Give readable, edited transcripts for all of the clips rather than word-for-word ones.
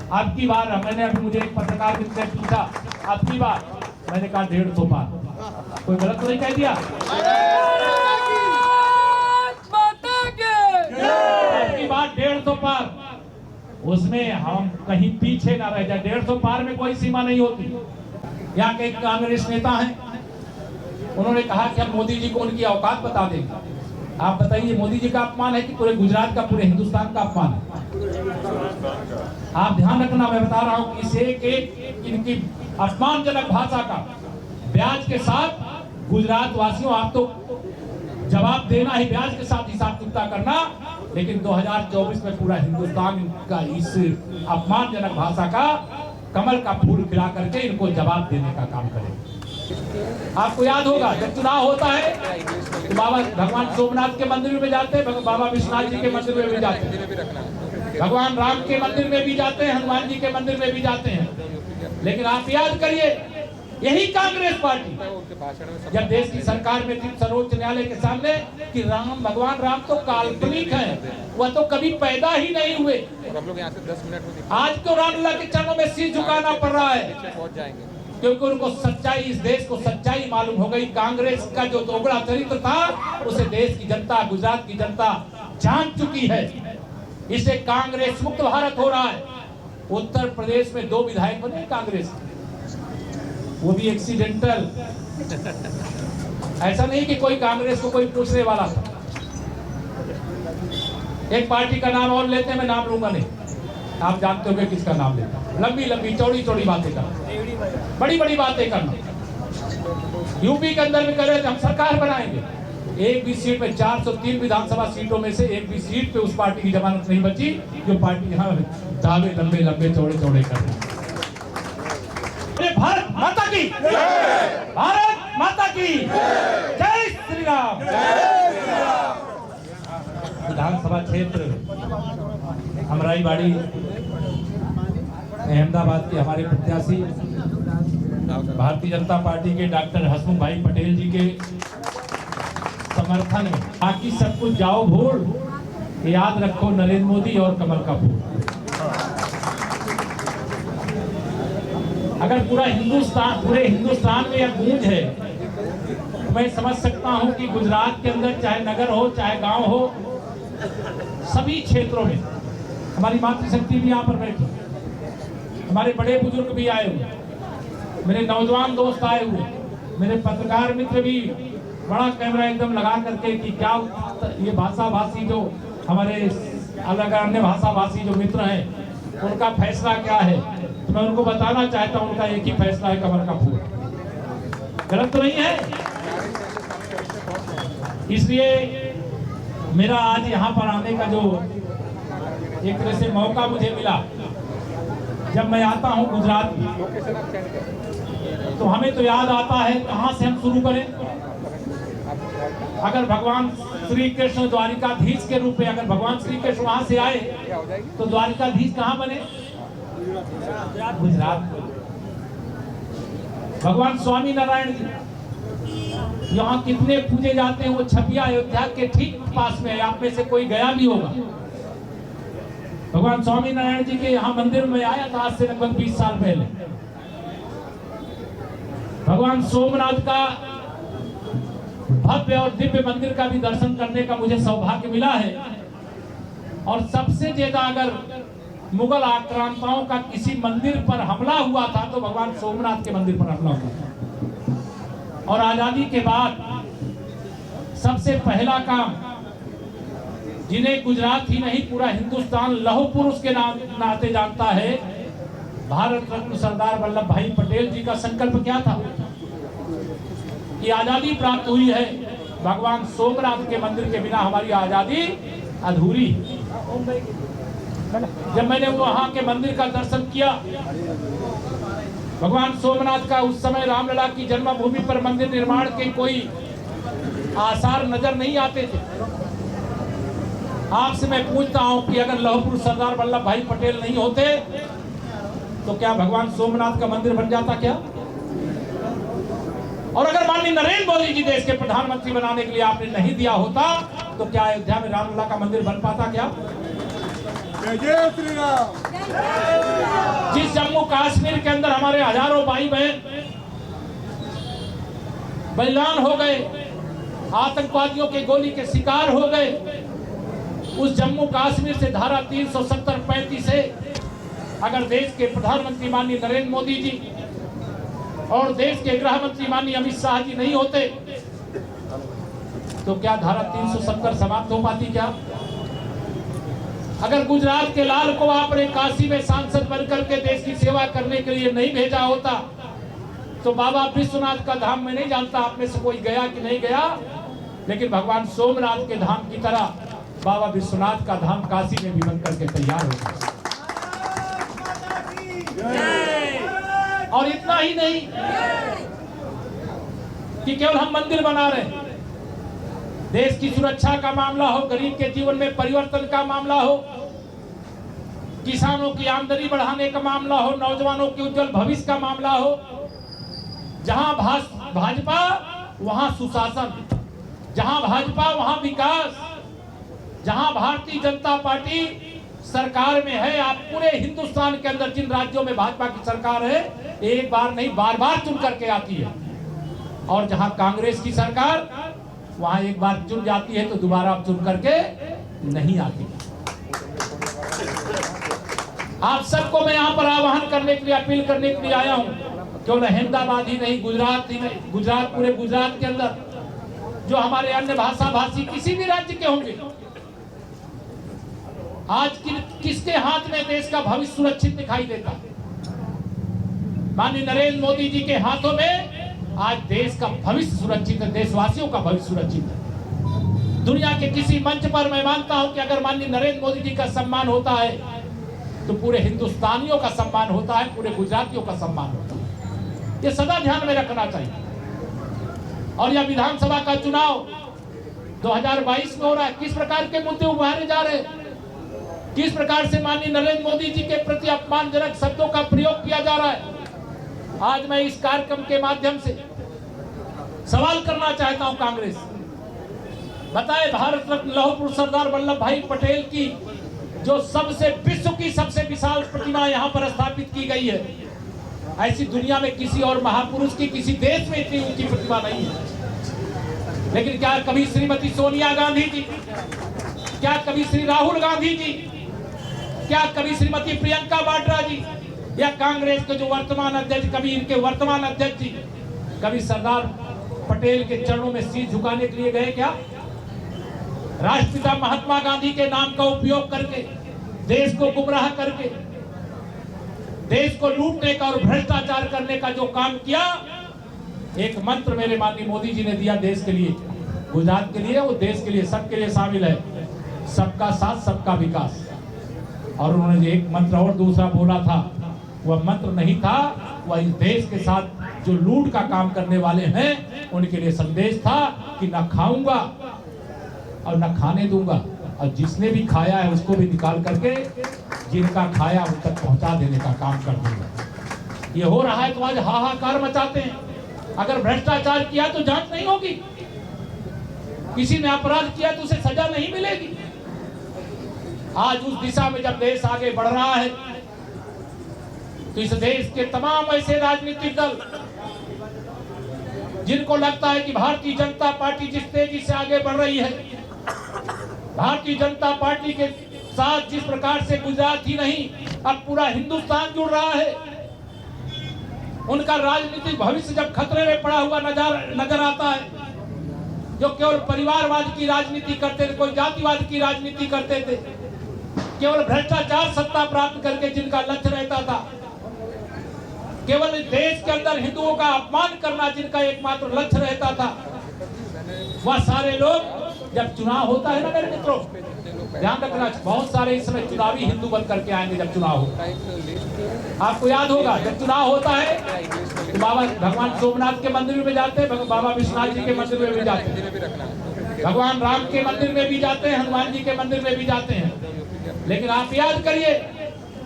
अब की बार मैंने अभी मुझे एक पत्रकार मित्र ने पूछा, अब की बार मैंने कहा 150 पार। कोई गलत तो नहीं कह दिया? अब की बार 150 पार, उसमें हम कहीं पीछे ना रह जाए। 150 पार में कोई सीमा नहीं होती। यहाँ के एक कांग्रेस नेता हैं, उन्होंने कहा कि हम मोदी जी को उनकी औकात बता देंगे। आप बताइए, मोदी जी का अपमान है कि पूरे गुजरात का, पूरे हिंदुस्तान का अपमान है? आप ध्यान रखना, मैं बता रहा हूं कि इसे एक इनकी अपमानजनक भाषा का ब्याज के साथ गुजरात वासियों आप तो जवाब देना ही, ब्याज के साथ हिसाब चुकता करना। लेकिन 2024 में पूरा हिंदुस्तान का इस अपमानजनक भाषा का कमल का फूल खिला करके इनको जवाब देने का काम करेगा। आपको याद होगा जब चुनाव होता है तो बाबा भगवान सोमनाथ के मंदिर में जाते हैं, बाबा विश्वनाथ जी के मंदिर में भी जाते हैं, भगवान राम के मंदिर में भी जाते हैं, हनुमान जी के मंदिर में भी जाते हैं। लेकिन आप याद करिए, यही कांग्रेस पार्टी जब देश की सरकार में थी सर्वोच्च न्यायालय के सामने कि राम, भगवान राम तो काल्पनिक है, वह तो कभी पैदा ही नहीं हुए। हम लोग यहाँ से 10 मिनट आज तो रामलला के चरणों में सिर झुकाना पड़ रहा है, पहुँच जाएंगे, क्योंकि उनको सच्चाई, इस देश को सच्चाई मालूम हो गई। कांग्रेस का जो दोगला चरित्र था उसे देश की जनता, गुजरात की जनता जान चुकी है। इससे कांग्रेस मुक्त भारत हो रहा है। उत्तर प्रदेश में 2 विधायक बने कांग्रेस, वो भी एक्सीडेंटल। ऐसा नहीं कि कोई कांग्रेस को कोई पूछने वाला था। एक पार्टी का नाम और लेते हैं, मैं नाम लूंगा नहीं, आप जानते होंगे किसका नाम लेता हूं। लंबी लंबी चौड़ी चौड़ी बातें करना, बड़ी बड़ी बातें करना। यूपी के अंदर में करे हम सरकार बनाएंगे, एक भी सीट में 403 विधानसभा सीटों में से एक भी सीट पे उस पार्टी की जमानत नहीं बची जो पार्टी यहाँ दावे लंबे लंबे चौड़े चौड़े कर रही। भारत माता की, भारत माता की जय श्री राम। विधानसभा क्षेत्र अमराईवाड़ी अहमदाबाद के हमारे प्रत्याशी भारतीय जनता पार्टी के डॉक्टर हसमुख भाई पटेल जी के समर्थन में, बाकी सब कुछ जाओ भूल, याद रखो नरेंद्र मोदी और कमल का फूल। अगर पूरे हिंदुस्तान में यह गूंज है तो मैं समझ सकता हूं कि गुजरात के अंदर चाहे नगर हो चाहे गांव हो, सभी क्षेत्रों में हमारी मातृशक्ति भी यहाँ पर बैठी, हमारे बड़े बुजुर्ग भी आए हुए, मेरे नौजवान दोस्त आए हुए, मेरे पत्रकार मित्र भी बड़ा कैमरा एकदम लगा करके कि क्या ये भाषा भाषी जो हमारे अलग अन्य भाषा भाषी जो मित्र हैं उनका फैसला क्या है, तो मैं उनको बताना चाहता हूं उनका एक ही फैसला है, कमल का फूल। गलत तो नहीं है? इसलिए मेरा आज यहाँ पर आने का जो एक तरह से मौका मुझे मिला, जब मैं आता हूँ गुजरात में तो हमें तो याद आता है कहाँ से हम शुरू करें। अगर भगवान श्री कृष्ण द्वारिकाधीश के रूप में, अगर भगवान श्री कृष्ण वहां से आए तो द्वारिकाधीश कहाँ बने? गुजरात। भगवान स्वामी नारायण जी यहाँ कितने पूजे जाते हैं, वो छपिया अयोध्या के ठीक पास में है, आप में से कोई गया भी होगा। भगवान स्वामी नारायण जी के यहाँ मंदिर में आया था आज से लगभग 20 साल पहले। भगवान सोमनाथ का भव्य और दिव्य मंदिर का भी दर्शन करने का मुझे सौभाग्य मिला है। और सबसे ज्यादा अगर मुगल आक्रांताओं का किसी मंदिर पर हमला हुआ था तो भगवान सोमनाथ के मंदिर पर हमला हुआ था। और आजादी के बाद सबसे पहला काम, जिन्हें गुजरात ही नहीं पूरा हिंदुस्तान लौह पुरुष के नाते जानता है, भारत रत्न सरदार वल्लभ भाई पटेल जी का संकल्प क्या था कि आजादी प्राप्त हुई है, भगवान सोमनाथ के मंदिर के बिना हमारी आजादी अधूरी। जब मैंने वहां के मंदिर का दर्शन किया, भगवान सोमनाथ का उस समय रामलला की जन्मभूमि पर मंदिर निर्माण के कोई आसार नजर नहीं आते थे। आपसे मैं पूछता हूं कि अगर लौह पुरुष सरदार वल्लभ भाई पटेल नहीं होते तो क्या भगवान सोमनाथ का मंदिर बन जाता क्या? और अगर माननीय नरेंद्र मोदी जी देश के प्रधानमंत्री बनाने के लिए आपने नहीं दिया होता तो क्या अयोध्या में रामलला का मंदिर बन पाता क्या? जय श्री राम। जिस जम्मू कश्मीर के अंदर हमारे हजारों भाई बहन बलिदान हो गए, आतंकवादियों के गोली के शिकार हो गए, उस जम्मू कश्मीर से धारा 370-35 से अगर देश के प्रधानमंत्री माननीय नरेंद्र मोदी जी और देश के गृह मंत्री माननीय अमित शाह जी नहीं होते तो क्या धारा 370 समाप्त हो पाती? क्या अगर गुजरात के लाल को आपने काशी में सांसद बनकर के देश की सेवा करने के लिए नहीं भेजा होता तो बाबा विश्वनाथ का धाम में नहीं जानता आप में से कोई गया कि नहीं गया, लेकिन भगवान सोमनाथ के धाम की तरह बाबा विश्वनाथ का धाम काशी में भी बनकर के तैयार हो गया। और इतना ही नहीं कि केवल हम मंदिर बना रहे हैं, देश की सुरक्षा का मामला हो, गरीब के जीवन में परिवर्तन का मामला हो, किसानों की आमदनी बढ़ाने का मामला हो, नौजवानों के उज्जवल भविष्य का मामला हो, जहां भाजपा वहां सुशासन, जहां भाजपा वहां विकास, जहां भारतीय जनता पार्टी सरकार में है। आप पूरे हिंदुस्तान के अंदर जिन राज्यों में भाजपा की सरकार है, एक बार नहीं बार बार चुन करके आती है, और जहां कांग्रेस की सरकार वहां एक बार चुन जाती है तो दोबारा चुन करके नहीं आती। आप सबको मैं यहाँ पर आह्वान करने के लिए, अपील करने के लिए आया हूँ, केवल अहमदाबाद ही नहीं, गुजरात ही नहीं, गुजरात पूरे गुजरात के अंदर जो हमारे अन्य भाषा भाषी किसी भी राज्य के होंगे, आज किसके हाथ में देश का भविष्य सुरक्षित दिखाई देता? माननीय नरेंद्र मोदी जी के हाथों में आज देश का भविष्य सुरक्षित है, देशवासियों का भविष्य सुरक्षित है। दुनिया के किसी मंच पर मैं मानता हूं कि अगर माननीय नरेंद्र मोदी जी का सम्मान होता है तो पूरे हिंदुस्तानियों का सम्मान होता है, पूरे गुजरातियों का सम्मान होता है। ये सदा ध्यान में रखना चाहिए। और यह विधानसभा का चुनाव 2022 में हो रहा है, किस प्रकार के मुद्दे उभारे जा रहे हैं, किस प्रकार से माननीय नरेंद्र मोदी जी के प्रति अपमानजनक शब्दों का प्रयोग किया जा रहा है। आज मैं इस कार्यक्रम के माध्यम से सवाल करना चाहता हूं कांग्रेस, बताए भारत रत्न लौह पुरुष सरदार वल्लभ भाई पटेल की जो सबसे विश्व की सबसे विशाल प्रतिमा यहां पर स्थापित की गई है, ऐसी दुनिया में किसी और महापुरुष की किसी देश में इतनी ऊंची प्रतिमा नहीं है। लेकिन क्या कभी श्रीमती सोनिया गांधी जी, क्या कभी श्री राहुल गांधी जी, क्या कभी श्रीमती प्रियंका वाड्रा जी या कांग्रेस के जो वर्तमान अध्यक्ष, कभी इनके वर्तमान अध्यक्ष जी कभी सरदार पटेल के चरणों में शीश झुकाने के लिए गए? क्या राष्ट्रपिता महात्मा गांधी के नाम का उपयोग करके, देश को गुमराह करके, देश को लूटने का और भ्रष्टाचार करने का जो काम किया, एक मंत्र मेरे माननीय मोदी जी ने दिया देश के लिए, गुजरात के लिए, वो देश के लिए, सबके लिए शामिल है, सबका साथ सबका विकास। और उन्होंने जो एक मंत्र और दूसरा बोला था, वह मंत्र नहीं था, वह इस देश के साथ जो लूट का काम करने वाले हैं उनके लिए संदेश था कि न खाऊंगा और न खाने दूंगा, और जिसने भी खाया है उसको भी निकाल करके जिनका खाया उन तक पहुंचा देने का काम कर दूंगा। ये हो रहा है तो आज हाहाकार मचाते हैं। अगर भ्रष्टाचार किया तो जांच नहीं होगी, किसी ने अपराध किया तो उसे सजा नहीं मिलेगी। आज उस दिशा में जब देश आगे बढ़ रहा है तो इस देश के तमाम ऐसे राजनीतिक दल जिनको लगता है कि भारतीय जनता पार्टी जिस तेजी से आगे बढ़ रही है, भारतीय जनता पार्टी के साथ जिस प्रकार से गुजरात ही नहीं अब पूरा हिंदुस्तान जुड़ रहा है, उनका राजनीतिक भविष्य जब खतरे में पड़ा हुआ नजर आता है, जो केवल परिवारवाद की राजनीति करते थे, कोई जातिवाद की राजनीति करते थे, केवल भ्रष्टाचार सत्ता प्राप्त करके जिनका लक्ष्य रहता था, केवल देश के अंदर हिंदुओं का अपमान करना जिनका एकमात्र लक्ष्य रहता था, वह सारे लोग जब चुनाव होता है ना मेरे मित्रों, ध्यान रखना, बहुत सारे इस समय चुनावी हिंदू बन करके आएंगे जब चुनाव हो। आपको याद होगा जब चुनाव होता है तो बाबा भगवान सोमनाथ के मंदिर में जाते हैं, बाबा विश्वनाथ जी के मंदिर में भी जाते हैं, भगवान राम के मंदिर में भी जाते हैं, हनुमान जी के मंदिर में भी जाते हैं। लेकिन आप याद करिए,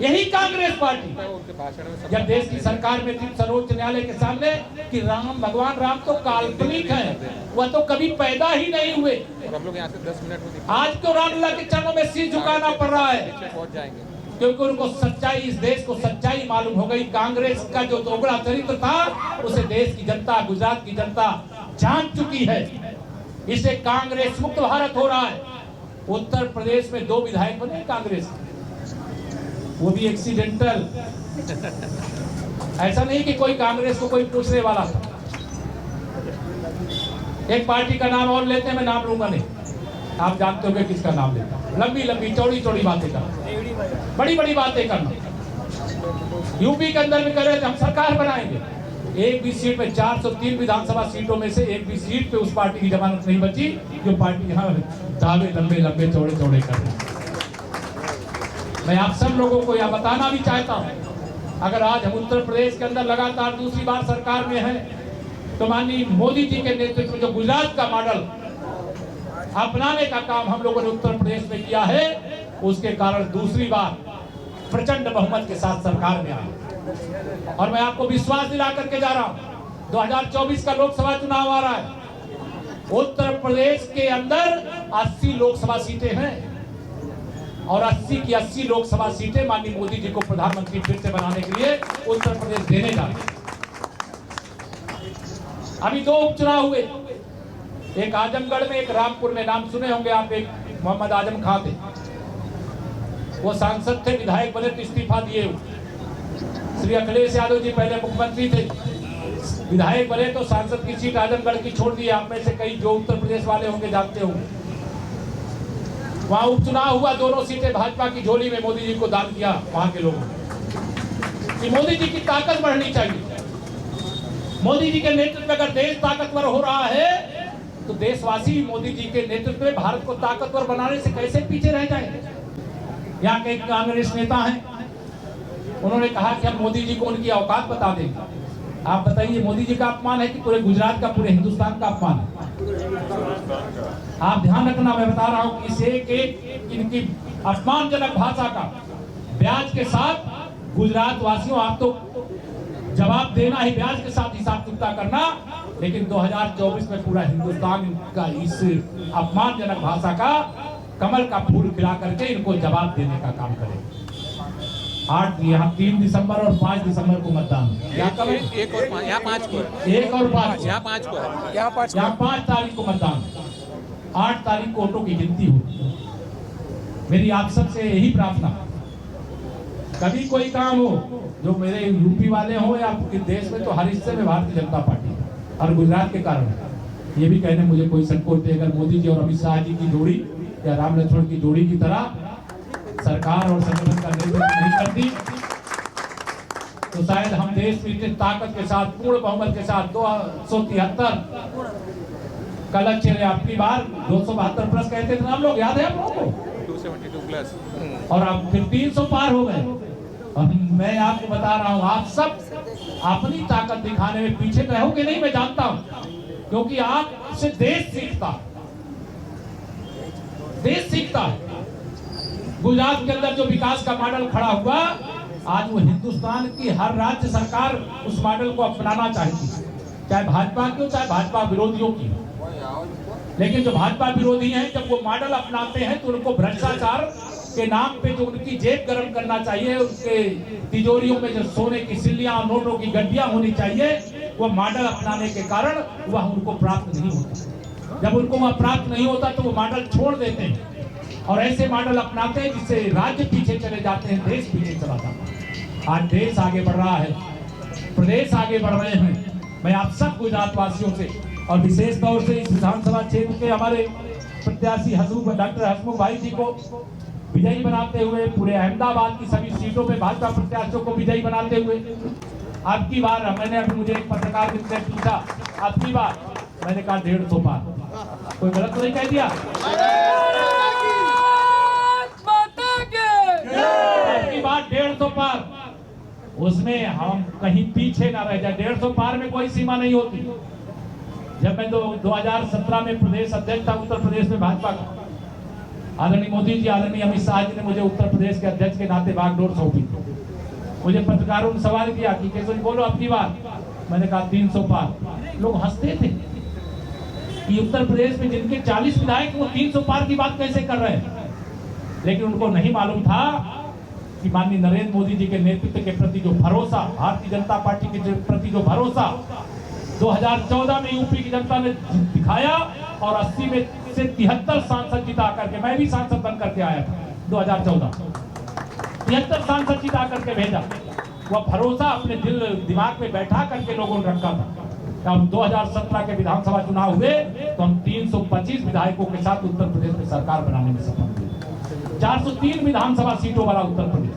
यही कांग्रेस पार्टी जब देश की सरकार में थी सर्वोच्च न्यायालय के सामने कि राम, भगवान राम तो काल्पनिक है, वह तो कभी पैदा ही नहीं हुए, हम लोग यहाँ से 10 मिनट में आज तो रामलला के चरणों में शीश झुकाना पड़ रहा है, पहुँच जाएंगे, क्योंकि उनको सच्चाई, इस देश को सच्चाई मालूम हो गई कांग्रेस का जो दोगला चरित्र था उसे देश की जनता, गुजरात की जनता जान चुकी है। इसे कांग्रेस मुक्त भारत हो रहा है। उत्तर प्रदेश में 2 विधायक बने कांग्रेस के, वो भी एक्सीडेंटल। ऐसा नहीं कि कोई कांग्रेस को कोई पूछने वाला था। एक पार्टी का नाम और लेते हैं, मैं नाम लूंगा नहीं, आप जानते होंगे किसका नाम लेता। लंबी लंबी चौड़ी चौड़ी बातें करना, बड़ी बड़ी बातें करना। यूपी के अंदर में कह रहे थे हम सरकार बनाएंगे, एक भी सीट में 403 विधानसभा सीटों में से एक भी सीट पे उस पार्टी की जमानत नहीं बची जो पार्टी यहाँ दावे लंबे लंबे चौड़े चौड़े कर रही। मैं आप सब लोगों को यह बताना भी चाहता हूँ, अगर आज हम उत्तर प्रदेश के अंदर लगातार दूसरी बार सरकार में हैं, तो माननीय मोदी जी के नेतृत्व में जो गुजरात का मॉडल अपनाने का काम हम लोगों ने उत्तर प्रदेश में किया है, उसके कारण दूसरी बार प्रचंड बहुमत के साथ सरकार में आई। और मैं आपको विश्वास दिला करके जा रहा हूं, 2024 का लोकसभा चुनाव आ रहा है। उत्तर प्रदेश के अंदर 80 लोकसभा सीटें हैं और 80 की 80 लोकसभा सीटें माननीय मोदी जी को प्रधानमंत्री फिर से बनाने के लिए उत्तर प्रदेश देने जा रहे हैं। अभी 2 उपचुनाव हुए, एक आजमगढ़ में, एक रामपुर में। नाम सुने होंगे आप, एक मोहम्मद आजम खां थे, वो सांसद थे, विधायक बने तो इस्तीफा दिए। श्री अखिलेश यादव जी पहले मुख्यमंत्री थे, विधायक बने तो सांसद की सीट आजमगढ़ की छोड़ दी। आप में से कई जो उत्तर प्रदेश वाले होंगे जानते होंगे। वहां उपचुनाव हुआ, दोनों सीटें भाजपा की झोली में मोदी जी को दान किया वहां के लोगों ने कि मोदी जी की ताकत बढ़नी चाहिए। मोदी जी के नेतृत्व में अगर देश ताकतवर हो रहा है तो देशवासी मोदी जी के नेतृत्व में भारत को ताकतवर बनाने से कैसे पीछे रह जाएंगे। यहाँ के एक कांग्रेस नेता हैं, उन्होंने कहा कि हम मोदी जी को उनकी औकात बता देंगे। आप बताइए, मोदी जी का अपमान है कि पूरे गुजरात का, पूरे हिंदुस्तान का अपमान है? आप ध्यान रखना, मैं बता रहा हूं कि इसे एक इनकी अपमानजनक भाषा का ब्याज के साथ गुजरात वासियों आप तो जवाब देना ही, ब्याज के साथ हिसाब चुकता करना। लेकिन 2024 में पूरा हिंदुस्तान का इस अपमानजनक भाषा का कमल का फूल खिला करके इनको जवाब देने का काम करें। 8 यहाँ 3 दिसंबर और 5 दिसंबर को मतदान है। यहाँ 1 और 5, यहाँ 5 को है, 1 और 5, यहाँ 5 को है, यहाँ 5 तारीख को मतदान है। 8 तारीख को वोटों की गिनती होगी। मेरी आप सबसे यही प्रार्थना, कभी कोई काम हो, जो मेरे यूपी वाले हो या देश में, तो हर हिस्से में भारतीय जनता पार्टी और गुजरात के कारण ये भी कहने मुझे कोई संकोच नहीं, अगर मोदी जी और अमित शाह जी की जोड़ी या राम लक्ष्मण की जोड़ी की तरह सरकार और संगठन का नेतृत्व नहीं करती तो शायद हम देश में इतनी ताकत के साथ, पूर्ण बहुमत के साथ 273 का लक्ष्य है। आपकी बार 272 प्लस कहते थे हम लोग, याद है आप लोगों को? 272 प्लस, और अब फिर 300 पार हो गए। और मैं आपको बता रहा हूं, आप सब अपनी ताकत दिखाने में पीछे रहोगे नहीं, मैं जानता हूं, क्योंकि आपसे देश सीखता है। गुजरात के अंदर जो विकास का मॉडल खड़ा हुआ, आज वो हिंदुस्तान की हर राज्य सरकार उस मॉडल को अपनाना चाहती है, चाहे भाजपा की हो, चाहे भाजपा विरोधियों की हो। लेकिन जो भाजपा विरोधी हैं, जब वो मॉडल अपनाते हैं तो उनको भ्रष्टाचार के नाम पे जो उनकी जेब गर्म करना चाहिए, उनके तिजोरियों में जो सोने की सिल्लियां और नोटों की गड्डियां होनी चाहिए, वो मॉडल अपनाने के कारण वह उनको प्राप्त नहीं होता। जब उनको वह प्राप्त नहीं होता तो वो मॉडल छोड़ देते हैं और ऐसे मॉडल अपनाते हैं जिससे राज्य पीछे चले जाते हैं, देश पीछे चला जाता है। आज देश आगे बढ़ रहा है, प्रदेश आगे बढ़ रहे हैं। मैं आप सब गुजरात वासियों से और विशेष तौर से इस विधानसभा क्षेत्र के हमारे प्रत्याशी डॉक्टर हसमुख भाई जी को विजयी बनाते हुए, पूरे अहमदाबाद की सभी सीटों पे भाजपा प्रत्याशियों को विजयी बनाते हुए, अब की बार मैंने अभी मुझे एक पत्रकार मित्र ने पूछा, अब की बार मैंने कहा 150 पार। कोई गलत तो नहीं कह दिया? अब की बार 150 पार, उसमें हम कहीं पीछे ना रह जाए। 150 पार में कोई सीमा नहीं होती। जब मैं 2017 में प्रदेश अध्यक्ष था उत्तर प्रदेश में भाजपा का, आदरणीय मोदी जी, आदरणीय अमित शाह जी ने मुझे उत्तर प्रदेश के अध्यक्ष के नाते बागडोर सौंपी। मुझे पत्रकारों ने सवाल किया कि कैसे बोलो अपनी बात। मैंने कहा 300 पार। लोग हंसते थे कि उत्तर प्रदेश में जिनके 40 विधायक वो 300 पार की बात कैसे कर रहे हैं। लेकिन उनको नहीं मालूम था कि माननीय नरेंद्र मोदी जी के नेतृत्व के प्रति जो भरोसा, भारतीय जनता पार्टी के प्रति जो भरोसा 2014 में यूपी की जनता ने दिखाया और 80 में से 73 सांसद जिता करके, मैं भी सांसद बन करके आया था 2014, 73 सांसद जिता करके भेजा। वह भरोसा अपने दिल दिमाग में बैठा करके लोगों ने रखा था। अब 2017 के विधानसभा चुनाव हुए तो हम 325 विधायकों के साथ उत्तर प्रदेश में सरकार बनाने में सफल हुए, 403 विधानसभा सीटों वाला उत्तर प्रदेश,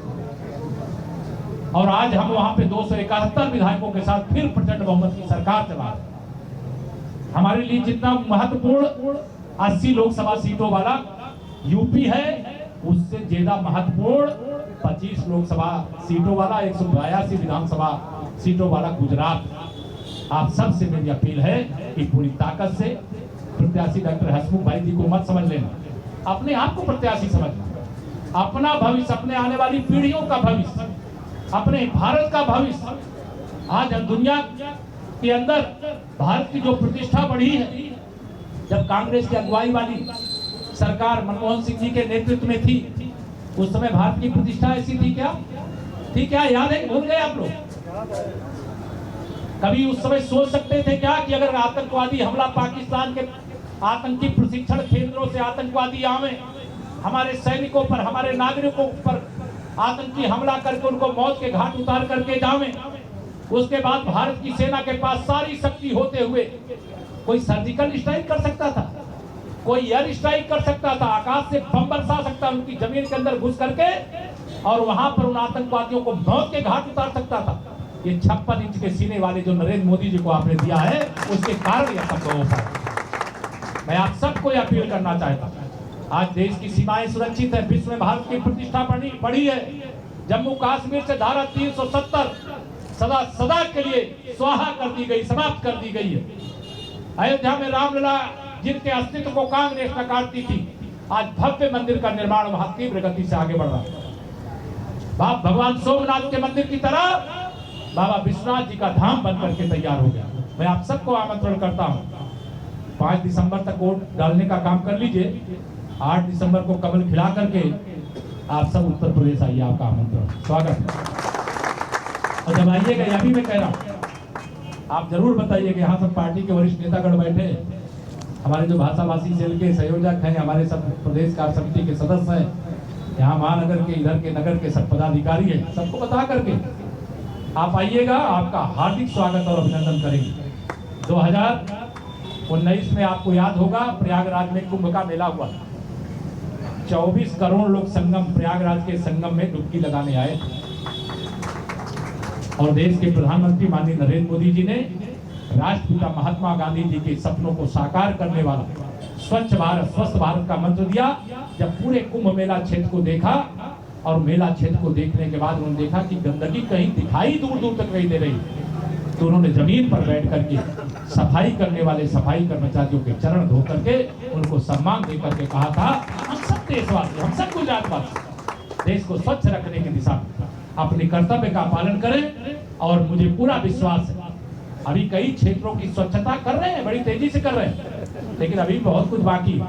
और आज हम वहां पे 271 विधायकों के साथ फिर प्रचंड बहुमत की सरकार चला रहे हैं। हमारे लिए जितना महत्वपूर्ण 80 लोकसभा सीटों वाला यूपी है, उससे ज्यादा महत्वपूर्ण 25 लोकसभा सीटों वाला, 182 विधानसभा सीटों वाला गुजरात। आप सबसे मेरी अपील है कि पूरी ताकत से प्रत्याशी डॉक्टर हसमुख भाई जी को मत समझ लेना, अपने आप को प्रत्याशी समझना, अपना भविष्य, अपने आने वाली पीढ़ियों का भविष्य, अपने भारत का भविष्य। आज दुनिया के अंदर भारत की जो प्रतिष्ठा बढ़ी है, जब कांग्रेस की अगुवाई वाली सरकार मनमोहन सिंह जी के नेतृत्व में थी, उस समय भारत की प्रतिष्ठा ऐसी थी क्या? थी क्या? याद है? भूल गए आप लोग? कभी उस समय सोच सकते थे क्या कि अगर आतंकवादी हमला, पाकिस्तान के आतंकी प्रशिक्षण केंद्रों से आतंकवादी आवे, हमारे सैनिकों पर, हमारे नागरिकों पर आतंकी हमला करके उनको मौत के घाट उतार करके जावे, उसके बाद भारत की सेना के पास सारी शक्ति होते हुए कोई सर्जिकल स्ट्राइक कर सकता था, कोई एयर स्ट्राइक कर सकता था, आकाश से बम बरसा सकता, उनकी जमीन के अंदर घुस करके और वहां पर उन आतंकवादियों को मौत के घाट उतार सकता था। ये 56 इंच के सीने वाले जो नरेंद्र मोदी जी को आपने दिया है, उसके कारण यह सब हो पाया। मैं आप सबको यह अपील करना चाहता हूं, आज देश की सीमाएं सुरक्षित है, विश्व में भारत की प्रतिष्ठा बढ़ी है। जम्मू कश्मीर से धारा 370 सदा के लिए स्वाहा कर दी गई, समाप्त कर दी गई है। अयोध्या में रामलला जिनके अस्तित्व को कांग्रेस नकारती थी, आज भव्य मंदिर का निर्माण वहां तीव्र गति से आगे बढ़ रहा है। भगवान सोमनाथ के मंदिर की तरह बाबा विश्वनाथ जी का धाम बन करके तैयार हो गया। मैं आप सबको आमंत्रण करता हूं, 5 दिसंबर तक वोट डालने का काम कर लीजिए, 8 दिसंबर को कमल खिला करके आप सब उत्तर प्रदेश आइए, आपका आमंत्रण, स्वागत है। और जब आइएगा, यह भी मैं कह रहा हूं, आप जरूर बताइएगा, यहाँ सब पार्टी के वरिष्ठ नेतागण बैठे, हमारे जो भाषाभाषी सेल के संयोजक हैं, हमारे सब प्रदेश कार्य समिति के सदस्य हैं, यहाँ महानगर के, इधर के नगर के सब पदाधिकारी हैं, सबको बता करके आप आइएगा, आपका हार्दिक स्वागत और अभिनंदन करेंगे। 2019 में आपको याद होगा, प्रयागराज में कुंभ का मेला हुआ, 24 करोड़ लोग संगम, प्रयागराज के संगम में डुबकी लगाने आए और देश के प्रधानमंत्री माननीय नरेंद्र मोदी जी ने राष्ट्रपिता महात्मा गांधी जी के सपनों को साकार करने वाला स्वच्छ भारत, स्वस्थ भारत का मंत्र दिया। जब पूरे कुंभ मेला क्षेत्र को देखा और मेला क्षेत्र को देखने के बाद उन्होंने देखा कि गंदगी कहीं दिखाई दूर दूर तक नहीं दे रही, तो उन्होंने जमीन पर बैठ करके सफाई करने वाले सफाई कर्मचारियों के चरण धो करके उनको सम्मान दे करके कहा था, हम सब देशवासी, हम सब गुजरातवासी देश को स्वच्छ रखने की दिशा में अपने कर्तव्य का पालन करें। और मुझे पूरा विश्वास है, अभी कई क्षेत्रों की स्वच्छता कर रहे हैं, बड़ी तेजी से कर रहे हैं, लेकिन अभी बहुत कुछ बाकी है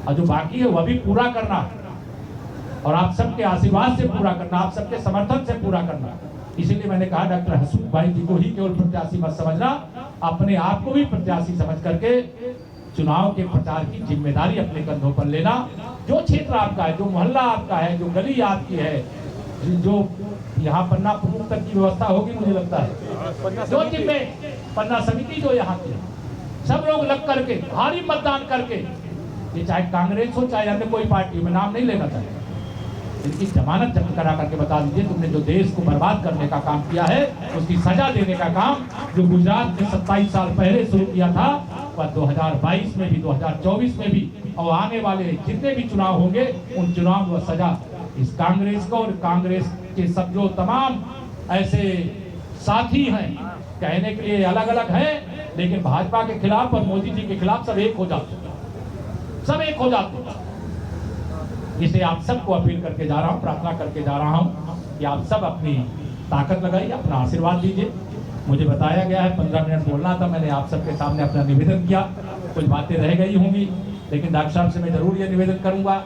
और जो बाकी है वह भी पूरा करना और आप सबके आशीर्वाद से पूरा करना, आप सबके समर्थन से पूरा करना। इसीलिए मैंने कहा डॉक्टर हसमुख भाई जी को ही केवल प्रत्याशी मत समझना, अपने आप को भी प्रत्याशी समझ करके चुनाव के प्रचार की जिम्मेदारी अपने कंधों पर लेना। जो क्षेत्र आपका है, जो मोहल्ला आपका है, जो गली आपकी है, जो यहाँ पन्ना प्रमुख तक की व्यवस्था होगी, मुझे लगता है जो जिम्मे पन्ना समिति जो यहाँ की, सब लोग लग करके भारी मतदान करके, ये चाहे कांग्रेस हो चाहे अन्य कोई पार्टी, में नाम नहीं लेना चाहिए, इनकी जमानत जब्त करा करके बता दीजिए, तुमने जो देश को बर्बाद करने का काम किया है उसकी सजा देने का काम जो गुजरात में 27 साल पहले शुरू किया था, वह 2022 में भी, 2024 में भी और आने वाले जितने भी चुनाव होंगे उन चुनाव में सजा इस कांग्रेस को और कांग्रेस के सब जो तमाम ऐसे साथी हैं, कहने के लिए अलग अलग हैं, लेकिन भाजपा के खिलाफ और मोदी जी के खिलाफ सब एक हो जाते, सब एक हो जाते। इसे आप सबको अपील करके जा रहा हूं, प्रार्थना करके जा रहा हूं कि आप सब अपनी ताकत लगाइए, अपना आशीर्वाद दीजिए। मुझे बताया गया है 15 मिनट बोलना था, मैंने आप सबके सामने अपना निवेदन किया, कुछ बातें रह गई होंगी, लेकिन डॉक्टर साहब से मैं जरूर ये निवेदन करूंगा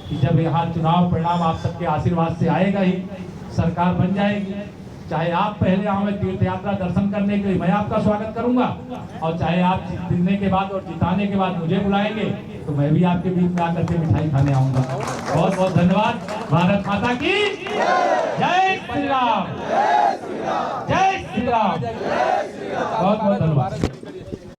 कि जब यहाँ चुनाव परिणाम आप सबके आशीर्वाद से आएगा ही, सरकार बन जाएगी, चाहे आप पहले आवे तीर्थ यात्रा दर्शन करने के लिए, मैं आपका स्वागत करूंगा, और चाहे आप जीतने के बाद और जिताने के बाद मुझे बुलाएंगे तो मैं भी आपके बीच में आकर के मिठाई खाने आऊंगा। बहुत बहुत धन्यवाद। भारत माता की जय श्री राम, जय श्री राम, बहुत बहुत धन्यवाद।